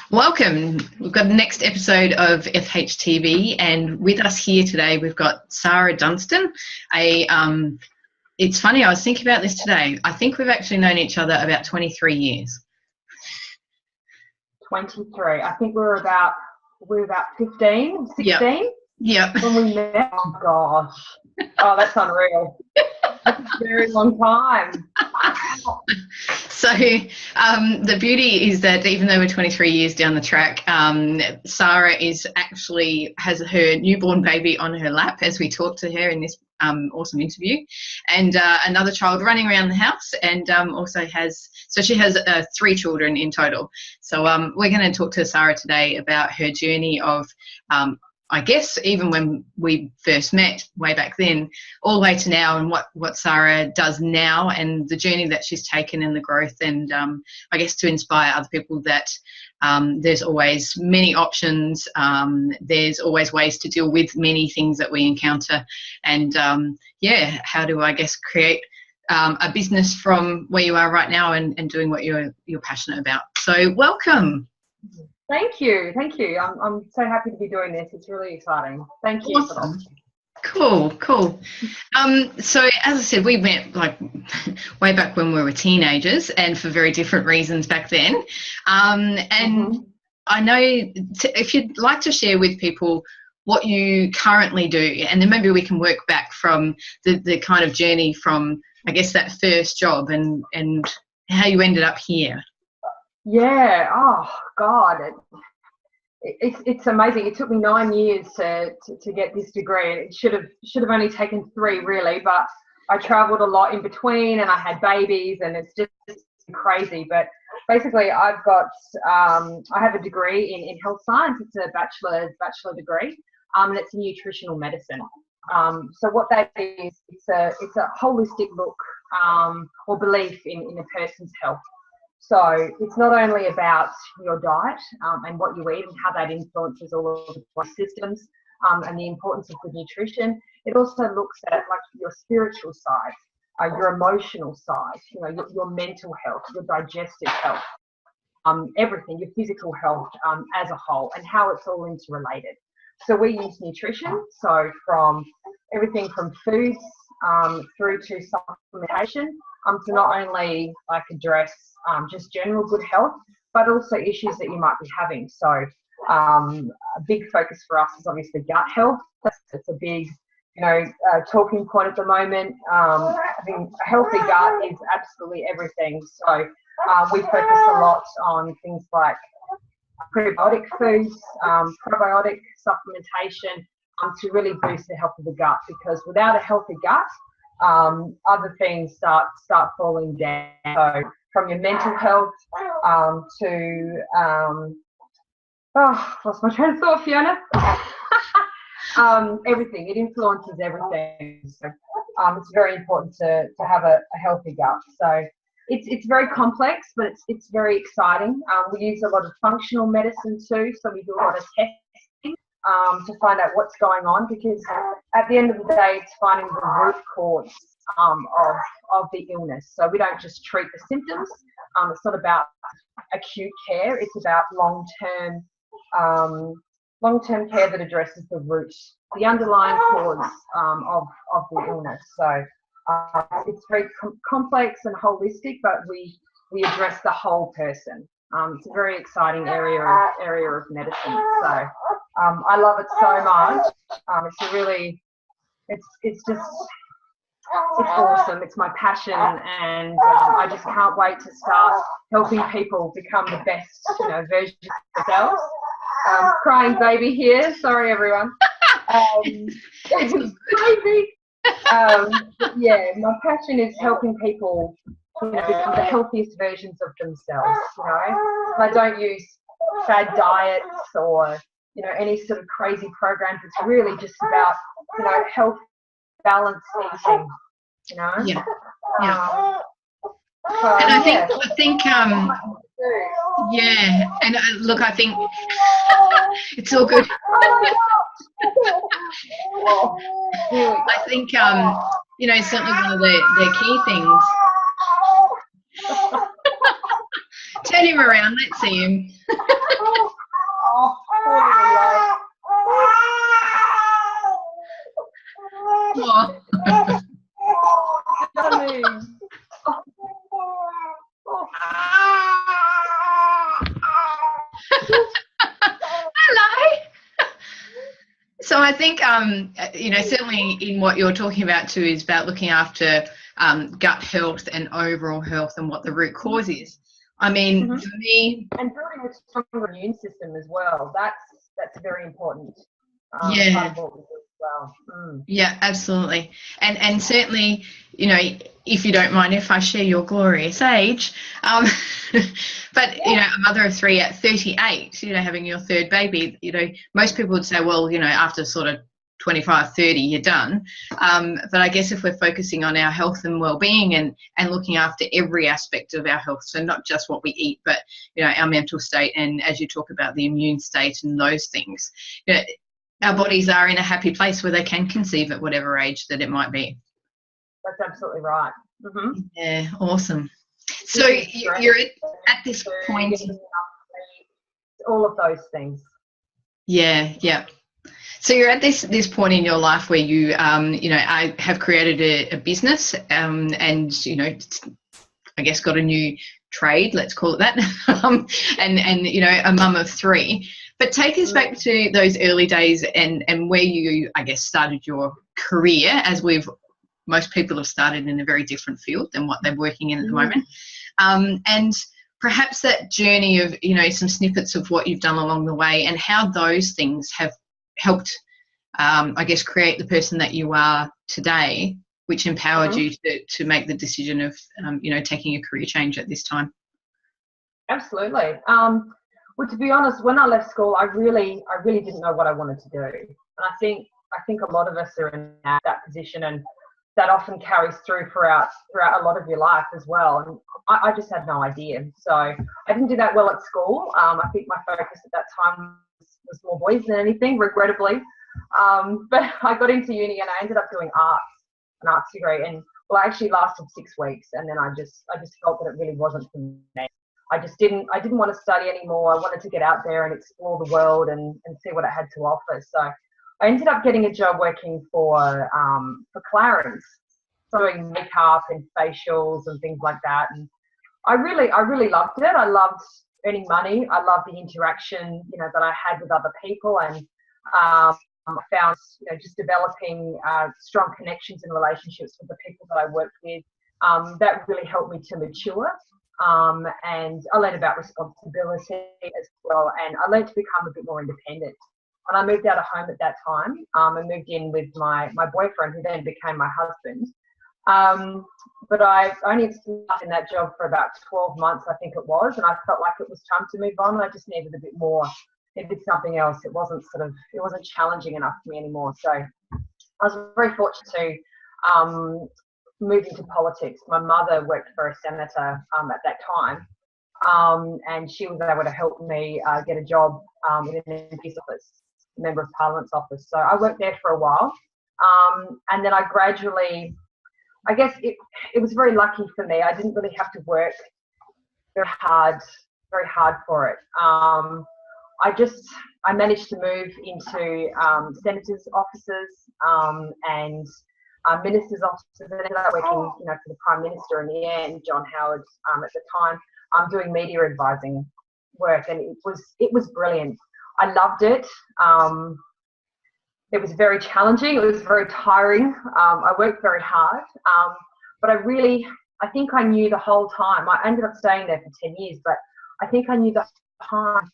Welcome. We've got the next episode of FHTV, and with us here today we've got Sara Dunstan. It's funny, I was thinking about this today. I think we've actually known each other about 23 years. 23. I think we're about 15, 16 Yep. when we met. Oh gosh. Oh, that's unreal. That's a very long time. So the beauty is that even though we're 23 years down the track, Sara has her newborn baby on her lap as we talk to her in this awesome interview, and another child running around the house, and she has 3 children in total. So we're going to talk to Sara today about her journey of I guess even when we first met way back then, all the way to now, and what Sara does now, and the journey that she's taken and the growth, and I guess to inspire other people that there's always many options, there's always ways to deal with many things that we encounter, and how to, I guess, create a business from where you are right now and doing what you're passionate about. So welcome. Thank you. I'm so happy to be doing this. It's really exciting. Thank you. Awesome. Cool. So as I said, we met like way back when we were teenagers, and for very different reasons back then. And I know if you'd like to share with people what you currently do, and then maybe we can work back from the kind of journey from, I guess, that first job and how you ended up here. Yeah. Oh God, it's amazing. It took me 9 years to get this degree, and it should have only taken 3 really. But I travelled a lot in between, and I had babies, and it's just crazy. But basically, I have a degree in health science. It's a bachelor degree, and it's nutritional medicine. So what that is, it's a holistic look or belief in a person's health. So it's not only about your diet and what you eat and how that influences all of the systems and the importance of good nutrition. It also looks at like your spiritual side, your emotional side, your mental health, your digestive health, everything, your physical health as a whole, and how it's all interrelated. So we use nutrition, so from everything from foods through to supplementation, to not only like address just general good health, but also issues that you might be having. So a big focus for us is obviously gut health. It's a big, talking point at the moment. Having a healthy gut is absolutely everything. So we focus a lot on things like prebiotic foods, probiotic supplementation, to really boost the health of the gut, because without a healthy gut, other things start falling down. So from your mental health to lost my train of thought, Fiona. Everything, it influences everything. So it's very important to have a healthy gut. So it's very complex, but it's very exciting. We use a lot of functional medicine too, so we do a lot of testing to find out what's going on, because at the end of the day, it's finding the root cause of the illness. So we don't just treat the symptoms. It's not about acute care. It's about long-term care that addresses the root, the underlying cause of the illness. So it's very complex and holistic, but we address the whole person. It's a very exciting area of medicine. So I love it so much. It's awesome. It's my passion, and I just can't wait to start helping people become the best, version of themselves. Crying baby here. Sorry, everyone. It's crazy. My passion is helping people, become the healthiest versions of themselves. I don't use fad diets or any sort of crazy programs. It's really just about health, balance, eating. Yeah. So, and I think and look, I think it's all good. I think certainly one of the key things. Turn him around. Let's see him. Oh, poor little love. Yummy. Hello. So I think, certainly in what you're talking about too is about looking after gut health and overall health and what the root cause is. I mean, for me, and building a stronger immune system as well. That's very important. Yeah. Part of what we do as well. Yeah, absolutely. And certainly, if you don't mind if I share your glorious age, but, a mother of three at 38, having your third baby, most people would say, well, after sort of 25, 30, you're done. But I guess if we're focusing on our health and well-being and looking after every aspect of our health, so not just what we eat, but, our mental state and as you talk about the immune state and those things, our bodies are in a happy place where they can conceive at whatever age that it might be. That's absolutely right. Yeah, awesome. So you're at this point. All of those things. Yeah. So you're at this point in your life where you, I have created a business, and I guess got a new trade, let's call it that, and a mum of three. But take us back to those early days and where you, I guess, started your career, as most people have started in a very different field than what they're working in at the moment. And perhaps that journey of, some snippets of what you've done along the way and how those things have helped, I guess, create the person that you are today, which empowered you to make the decision of, taking a career change at this time. Absolutely. Well, to be honest, when I left school, I really didn't know what I wanted to do. And I think a lot of us are in that position, and that often carries through throughout a lot of your life as well. And I just had no idea. So I didn't do that well at school. I think my focus at that time was more boys than anything, regrettably. But I got into uni and I ended up doing an arts degree. And well, I actually lasted 6 weeks, and then I just felt that it really wasn't for me. I didn't want to study anymore. I wanted to get out there and explore the world and see what it had to offer. So I ended up getting a job working for Clarins, doing makeup and facials and things like that. And I really loved it. I loved earning money. I loved the interaction, that I had with other people, and I found, just developing strong connections and relationships with the people that I worked with. That really helped me to mature. And I learned about responsibility as well, and I learned to become a bit more independent. And I moved out of home at that time. I moved in with my boyfriend, who then became my husband. But I only stayed in that job for about 12 months, I think it was, and I felt like it was time to move on. I just needed a bit more. It did something else. It wasn't challenging enough for me anymore. So I was very fortunate to move into politics. My mother worked for a senator at that time, and she was able to help me get a job in an MP's office, Member of Parliament's office. So I worked there for a while, and then I gradually, I guess it was very lucky for me. I didn't really have to work very hard for it. I managed to move into senators' offices and ministers' offices, and ended up working, for the Prime Minister in the end, John Howard, at the time, doing media advising work, and it was brilliant. I loved it. It was very challenging. It was very tiring. I worked very hard, but I think I knew the whole time. I ended up staying there for 10 years, but I think I knew the whole time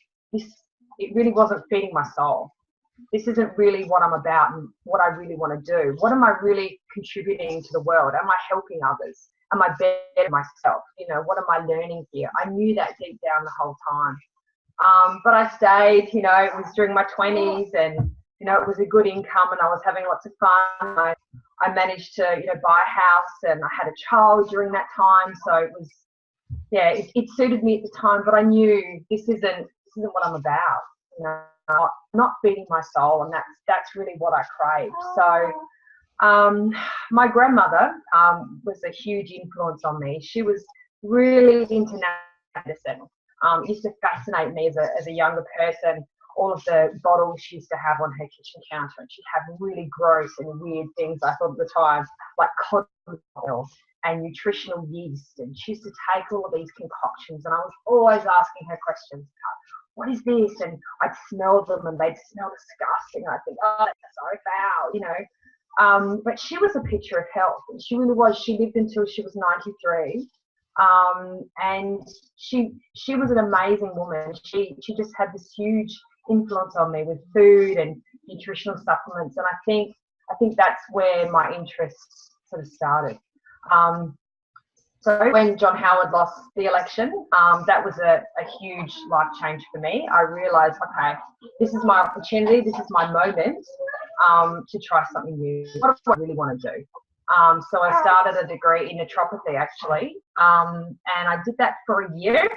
it really wasn't feeding my soul. This isn't really what I'm about and what I really want to do. What am I really contributing to the world? Am I helping others? Am I bettering myself? What am I learning here? I knew that deep down the whole time. But I stayed, it was during my 20s, and, it was a good income, and I was having lots of fun. I managed to, buy a house, and I had a child during that time. So it was, it suited me at the time, but I knew this isn't what I'm about, not feeding my soul, and that's really what I craved. So my grandmother was a huge influence on me. She was really into medicine. It used to fascinate me as a younger person, all of the bottles she used to have on her kitchen counter, and she'd have really gross and weird things, I thought at the time, like cod oil and nutritional yeast, and she used to take all of these concoctions, and I was always asking her questions. What is this? And I'd smell them and they'd smell disgusting. I'd think, oh, that's so foul, you know. But she was a picture of health. And she really was. She lived until she was 93. And she was an amazing woman. She just had this huge influence on me with food and nutritional supplements. And I think that's where my interests sort of started. So when John Howard lost the election, that was a huge life change for me. I realised, okay, this is my opportunity, this is my moment to try something new. What do I really want to do? So I started a degree in naturopathy, actually, and I did that for a year.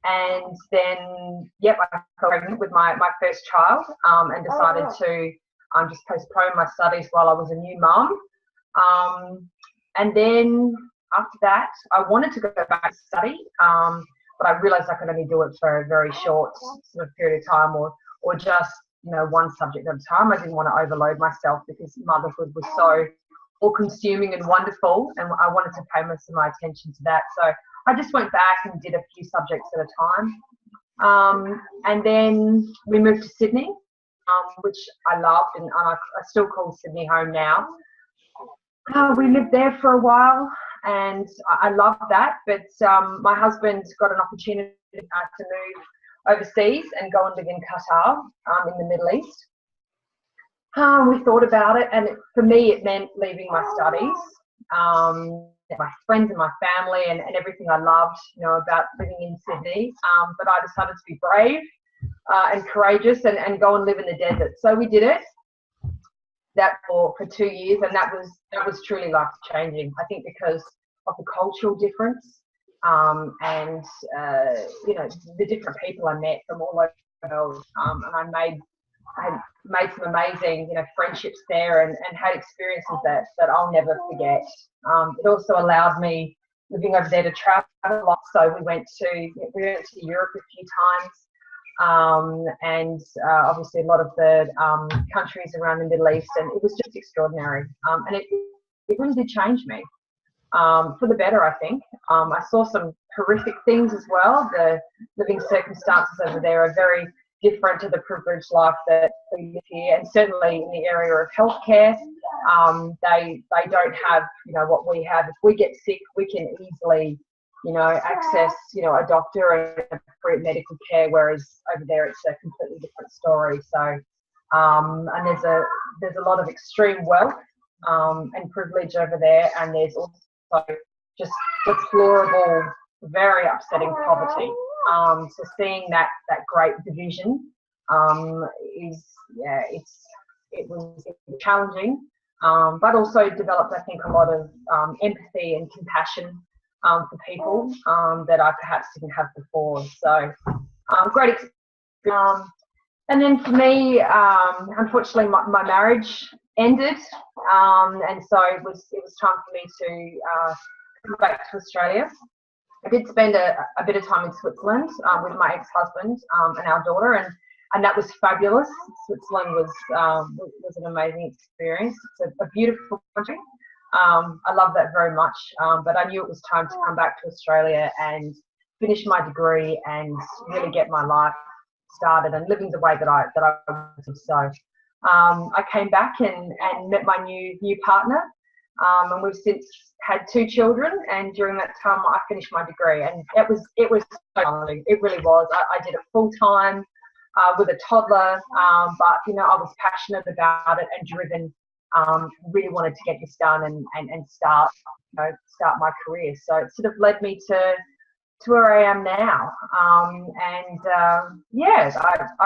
And then, I got pregnant with my first child and decided to just postpone my studies while I was a new mum. And then after that, I wanted to go back to study, but I realised I could only do it for a very short sort of period of time, or just, you know, one subject at a time. I didn't want to overload myself because motherhood was so all-consuming and wonderful, and I wanted to pay most of my attention to that. So I just went back and did a few subjects at a time. And then we moved to Sydney, which I loved, and I still call Sydney home now. We lived there for a while, and I loved that. But my husband got an opportunity to move overseas and go and live in Qatar, in the Middle East. We thought about it, and for me, it meant leaving my studies, my friends and my family, and everything I loved, you know, about living in Sydney. But I decided to be brave and courageous and go and live in the desert. So we did it. That for 2 years, and that was truly life changing. I think because of the cultural difference, and you know, the different people I met from all over the world, and I had made some amazing, you know, friendships there, and had experiences that I'll never forget. It also allowed me, living over there, to travel a lot. So we went to Europe a few times. And obviously a lot of the countries around the Middle East, and it was just extraordinary. And it really did change me for the better, I think. I saw some horrific things as well. The living circumstances over there are very different to the privileged life that we live here, and certainly in the area of healthcare, they don't have, you know, what we have. If we get sick, we can easily, you know, access, you know, a doctor and free medical care, whereas over there it's a completely different story. So, and there's a lot of extreme wealth and privilege over there, and there's also just deplorable, very upsetting poverty. So seeing that great division it was challenging, but also developed, I think, a lot of empathy and compassion for people that I perhaps didn't have before. So great experience. And then for me, unfortunately, my marriage ended, and so it was time for me to come back to Australia. I did spend a bit of time in Switzerland with my ex-husband and our daughter, and that was fabulous. Switzerland was an amazing experience. It's a beautiful country. I love that very much, but I knew it was time to come back to Australia and finish my degree and really get my life started and living the way that I wanted. So I came back and met my new partner, and we've since had 2 children. And during that time, I finished my degree, and it was so challenging. It really was. I did it full time with a toddler, but you know, I was passionate about it and driven. Really wanted to get this done and start my career. So it sort of led me to where I am now. I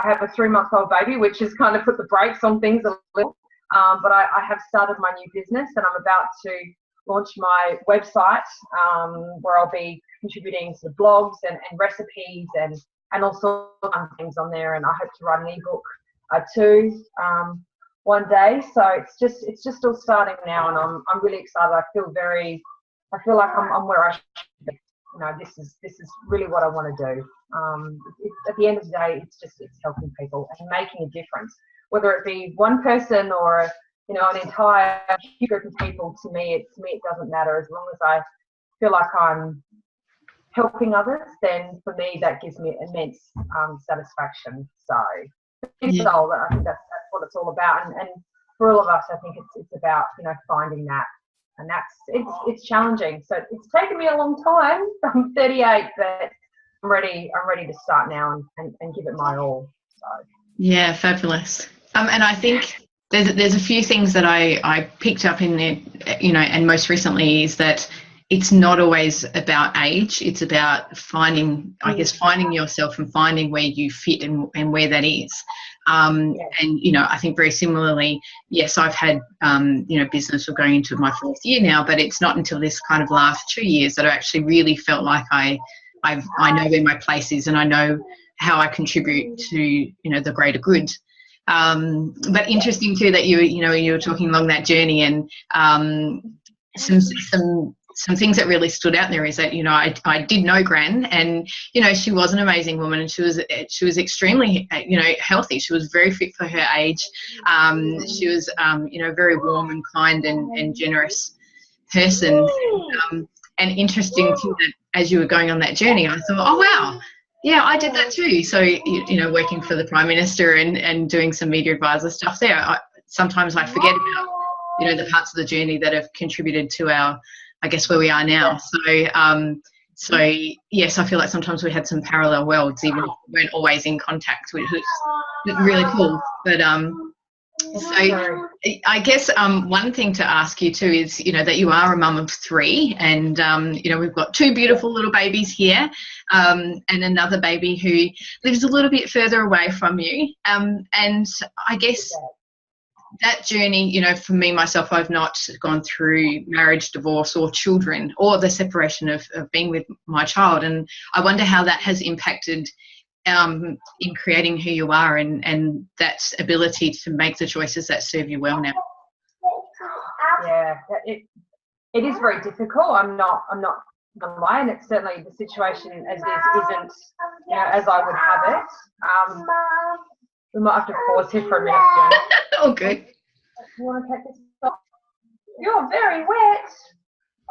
have a 3-month-old baby, which has kind of put the brakes on things a little. But I have started my new business, and I'm about to launch my website, where I'll be contributing to blogs and recipes and all sorts of things on there. And I hope to write an ebook too. One day. So it's just all starting now, and I'm really excited. I feel like I'm where I should be. this is really what I want to do. At the end of the day, it's helping people and making a difference, whether it be one person or an entire group of people. To me, it doesn't matter, as long as I feel like I'm helping others. Then for me, that gives me immense satisfaction. So soul, I think that's what it's all about, and for all of us, I think it's about finding that. And it's challenging. So it's taken me a long time. I'm 38, but I'm ready to start now and give it my all. So. Yeah, fabulous. And I think there's a few things that I picked up in it, and most recently is that it's not always about age. It's about finding yourself and finding where you fit and where that is. And, I think very similarly, yes, I've had, business, or going into my 4th year now, but it's not until this kind of last 2 years that I actually really felt like I know where my place is, and I know how I contribute to, the greater good. But interesting too that you were talking along that journey, and some things that really stood out there is that I did know Gran, and she was an amazing woman, and she was extremely healthy. She was very fit for her age. She was very warm and kind and generous person. And interesting too that as you were going on that journey, I thought, oh wow, yeah, I did that too. So working for the Prime Minister and doing some media advisor stuff there, sometimes I forget about the parts of the journey that have contributed to our, I guess, where we are now. So yes, I feel like sometimes we had some parallel worlds, even if we weren't always in contact, which was really cool. But so I guess one thing to ask you too is, that you are a mum of 3, and we've got 2 beautiful little babies here, and another baby who lives a little bit further away from you. And I guess that journey, for me, myself, I've not gone through marriage, divorce, or children, or the separation of being with my child. And I wonder how that has impacted in creating who you are and that ability to make the choices that serve you well now. Yeah, it is very difficult. I'm not gonna lie, and it's certainly the situation as is isn't as I would have it. We might have to pause here for a minute. Oh, good. You want to take this off? You're very wet.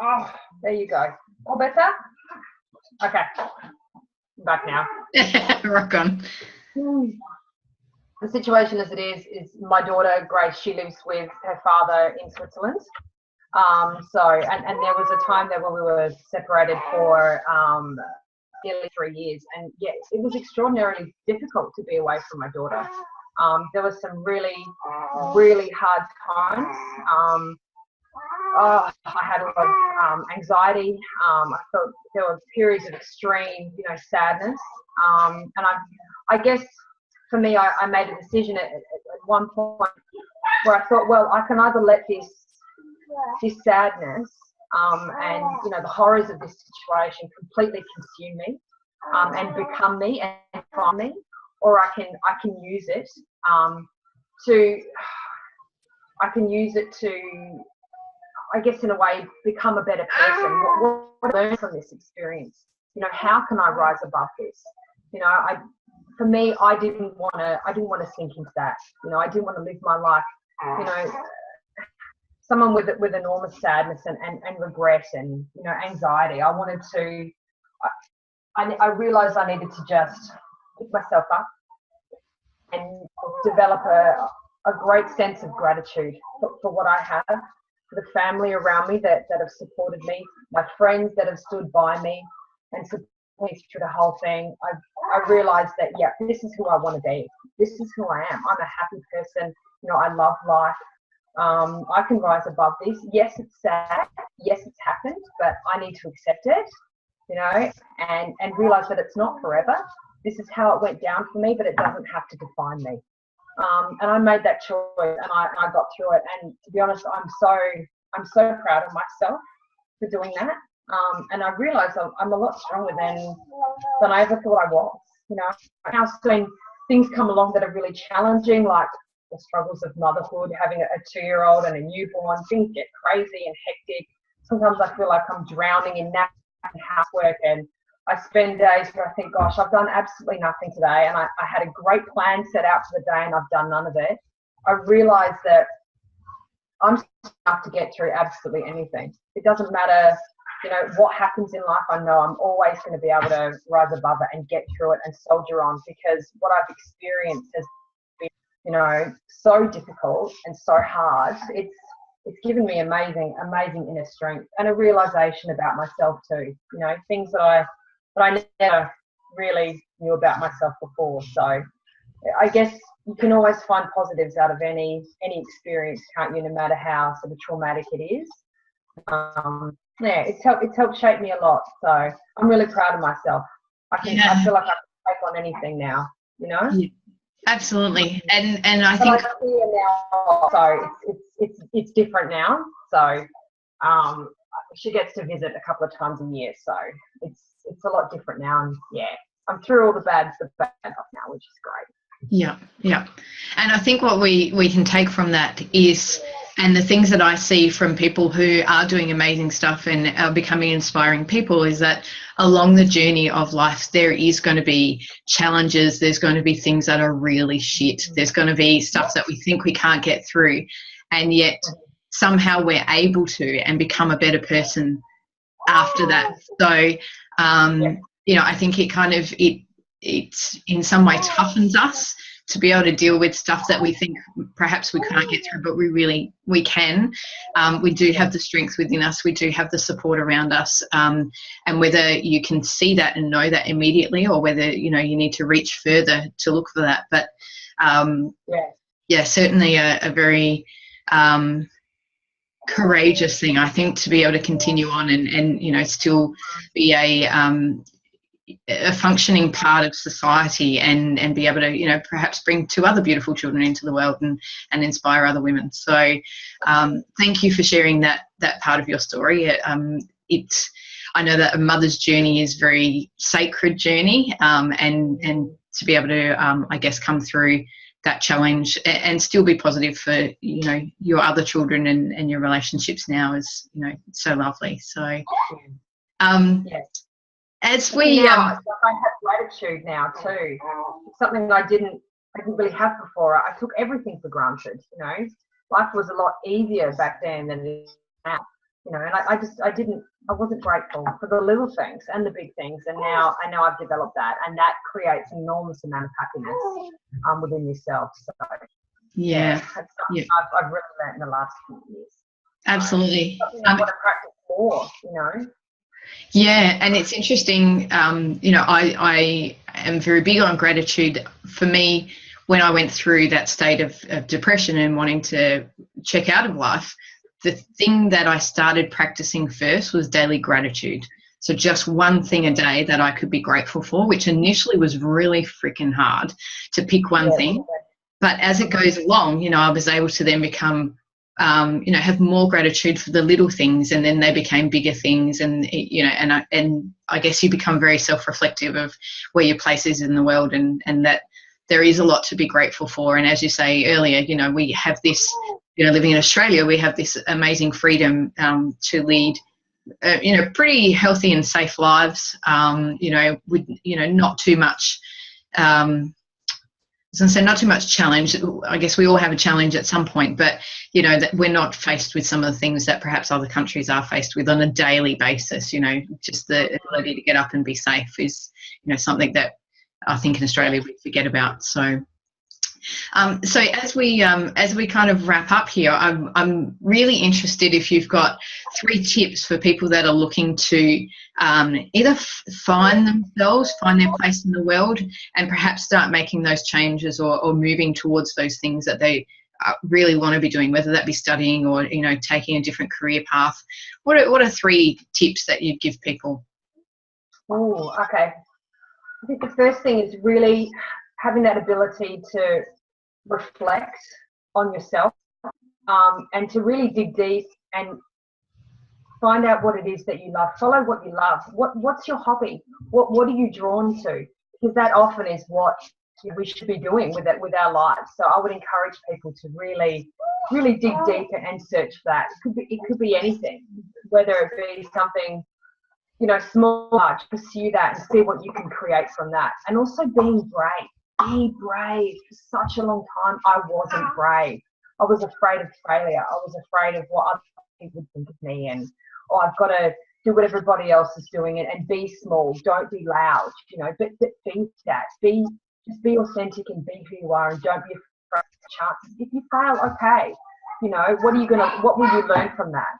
Oh, there you go. All better? Okay. I'm back now. Rock on. The situation as it is my daughter, Grace, she lives with her father in Switzerland. And there was a time there when we were separated for nearly 3 years. And yes, it was extraordinarily difficult to be away from my daughter. There was some really, really hard times. I had a lot of anxiety. I felt there were periods of extreme, sadness. And I guess for me, I made a decision at one point where I thought, well, I can either let this sadness and the horrors of this situation completely consume me and become me and find me, or I can use it to I guess in a way become a better person. What I learned from this experience, how can I rise above this? For me, I didn't want to sink into that. I didn't want to live my life, someone with enormous sadness and regret and anxiety. I wanted to. I realised I needed to just pick myself up and develop a great sense of gratitude for what I have, for the family around me that have supported me, my friends that have stood by me and supported me through the whole thing. I realised that, yeah, this is who I want to be. This is who I am. I'm a happy person. I love life. I can rise above this. Yes, it's sad. Yes, it's happened, but I need to accept it, and realise that it's not forever. This is how it went down for me, but it doesn't have to define me. And I made that choice, and I got through it. And to be honest, I'm so proud of myself for doing that. And I realised I'm a lot stronger than I ever thought I was. Now when things come along that are really challenging, like the struggles of motherhood, having a 2-year-old and a newborn, things get crazy and hectic. Sometimes I feel like I'm drowning in that and housework, and I spend days where I think, gosh, I've done absolutely nothing today, and I had a great plan set out for the day and I've done none of it. I realise that I'm enough to get through absolutely anything. It doesn't matter, you know, what happens in life. I know I'm always going to be able to rise above it and get through it and soldier on, because what I've experienced has been, you know, so difficult and so hard. It's given me amazing inner strength and a realization about myself too. You know, things that I never really knew about myself before. So I guess you can always find positives out of any experience, can't you? No matter how sort of traumatic it is. Yeah, it's helped shape me a lot. So I'm really proud of myself. I feel like I can take on anything now. You know. Yeah, absolutely, and I but think I feel now, so it's different now. So she gets to visit a couple of times a year, so it's a lot different now. And yeah, I'm through all the bad stuff now, which is great. Yeah, yeah. And I think what we can take from that is, and the things that I see from people who are doing amazing stuff and are becoming inspiring people, is that along the journey of life, there is going to be challenges. There's going to be things that are really shit. There's going to be stuff that we think we can't get through, and yet somehow we're able to and become a better person after that. So, you know, I think it kind of, it in some way toughens us to be able to deal with stuff that we think perhaps we can't get through, but we can. We do have the strength within us. We do have the support around us. And whether you can see that and know that immediately, or whether, you know, you need to reach further to look for that. But yeah, certainly a very courageous thing, I think, to be able to continue on and you know, still be a functioning part of society and be able to, you know, perhaps bring two other beautiful children into the world and inspire other women. So thank you for sharing that part of your story. I know that a mother's journey is a very sacred journey, and to be able to I guess come through that challenge and still be positive for, you know, your other children and your relationships now is, you know, so lovely. So as we I have gratitude now too. It's something I didn't really have before. I took everything for granted. You know, life was a lot easier back then than it is now. You know, and I wasn't grateful for the little things and the big things. And now I know I've developed that, and that creates an enormous amount of happiness within yourself. So that's something I've really learned in the last few years. Absolutely. Something I want to practice more. You know. Yeah, and it's interesting, you know, I am very big on gratitude. For me, when I went through that state of depression and wanting to check out of life, the thing that I started practicing first was daily gratitude. So just one thing a day that I could be grateful for, which initially was really freaking hard to pick one thing. But as it goes along, you know, I was able to then become you know, have more gratitude for the little things, and then they became bigger things, and you know, and I guess you become very self-reflective of where your place is in the world, and that there is a lot to be grateful for. And as you say earlier, you know, we have this, you know, living in Australia, we have this amazing freedom to lead you know, pretty healthy and safe lives, you know, with, you know, not too much not too much challenge. I guess we all have a challenge at some point, but, you know, that we're not faced with some of the things that perhaps other countries are faced with on a daily basis. You know, just the ability to get up and be safe is, you know, something that I think in Australia we forget about. So so as we kind of wrap up here, I'm really interested if you've got 3 tips for people that are looking to either find themselves, find their place in the world, and perhaps start making those changes or moving towards those things that they really want to be doing, whether that be studying or, you know, taking a different career path. What are 3 tips that you'd give people? Oh, okay. I think the first thing is really having that ability to reflect on yourself, and to really dig deep and find out what it is that you love. Follow what you love. What's your hobby? What are you drawn to? Because that often is what we should be doing with our lives. So I would encourage people to really dig deep and search for that. It could be anything, whether it be something small, large, pursue that and see what you can create from that. And also being brave. Be brave. For such a long time, I wasn't brave. I was afraid of failure. I was afraid of what other people would think of me, and I've got to do what everybody else is doing, and be small. Don't be loud, but be that. Just be authentic and be who you are, and don't be afraid of chances. If you fail, okay. What will you learn from that?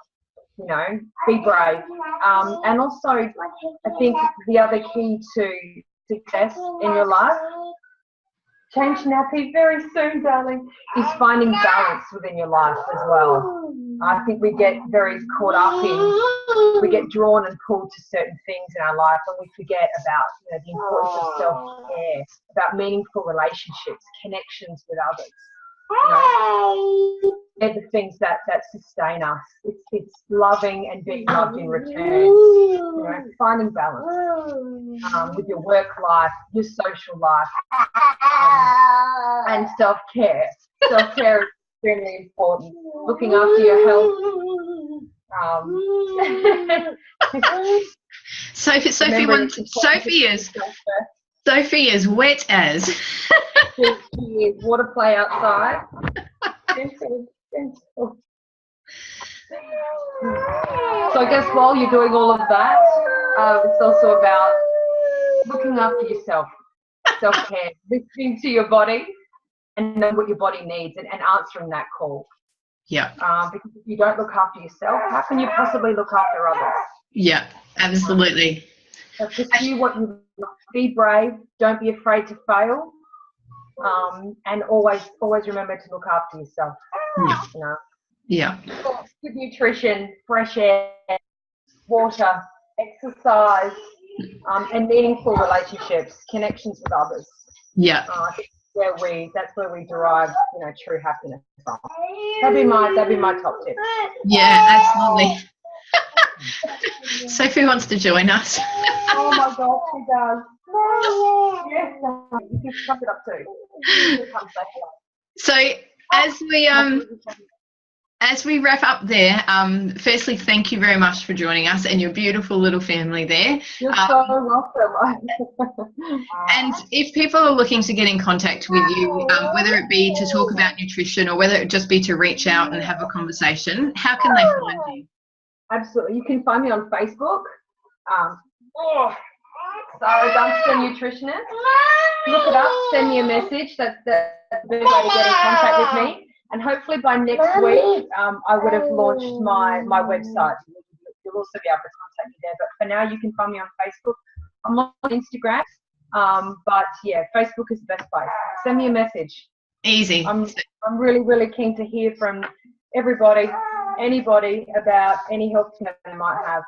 Be brave. And also, I think the other key to success in your life, change nappy very soon, darling, is finding balance within your life as well. I think we get very caught up we get drawn and pulled to certain things in our life, and we forget about the importance of self-care, about meaningful relationships, connections with others. They're the things that sustain us. It's loving and being loved in return. Finding balance with your work life, your social life, and self-care. Self-care is extremely important. Looking after your health. Sophie is wet as. She is. Water play outside. Gentle. So I guess while you're doing all of that, it's also about looking after yourself, self-care, listening to your body and know what your body needs, and answering that call. Yeah. Because if you don't look after yourself, how can you possibly look after others? Yeah, absolutely. So pursue what you love. Be brave. Don't be afraid to fail. And always remember to look after yourself. Yeah. Yeah. Good nutrition, fresh air, water, exercise, and meaningful relationships, connections with others. Yeah. That's where we derive, true happiness from. That'd be my top tip. Yeah, absolutely. Sophie wants to join us. Oh my God, she does. Yes, you can suck it up too. So as we wrap up there, firstly, thank you very much for joining us and your beautiful little family there. You're so welcome. And if people are looking to get in contact with you, whether it be to talk about nutrition or whether it just be to reach out and have a conversation, how can they find you? Absolutely. You can find me on Facebook. Sara Dunstan Nutritionist. Look it up, send me a message. That's the best way to get in contact with me. And hopefully by next week, I would have launched my website. You'll also be able to contact me there. But for now, you can find me on Facebook. I'm on Instagram. But yeah, Facebook is the best place. Send me a message. Easy. I'm really, really keen to hear from everybody, anybody, about any health concern they might have.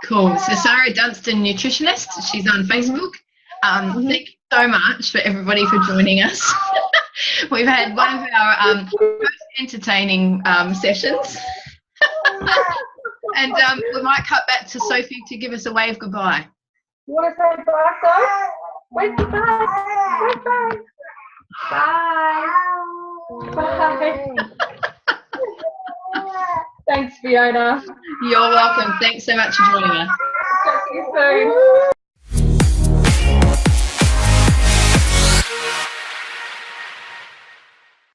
Cool. So Sara Dunstan Nutritionist, she's on Facebook. Thank you so much for everybody for joining us. We've had one of our most entertaining sessions. And we might cut back to Sophie to give us a wave goodbye. You want to say bye, Sophie? Wave goodbye. Bye. Bye. Thanks, Fiona. You're welcome. Thanks so much for joining us. Talk to you soon.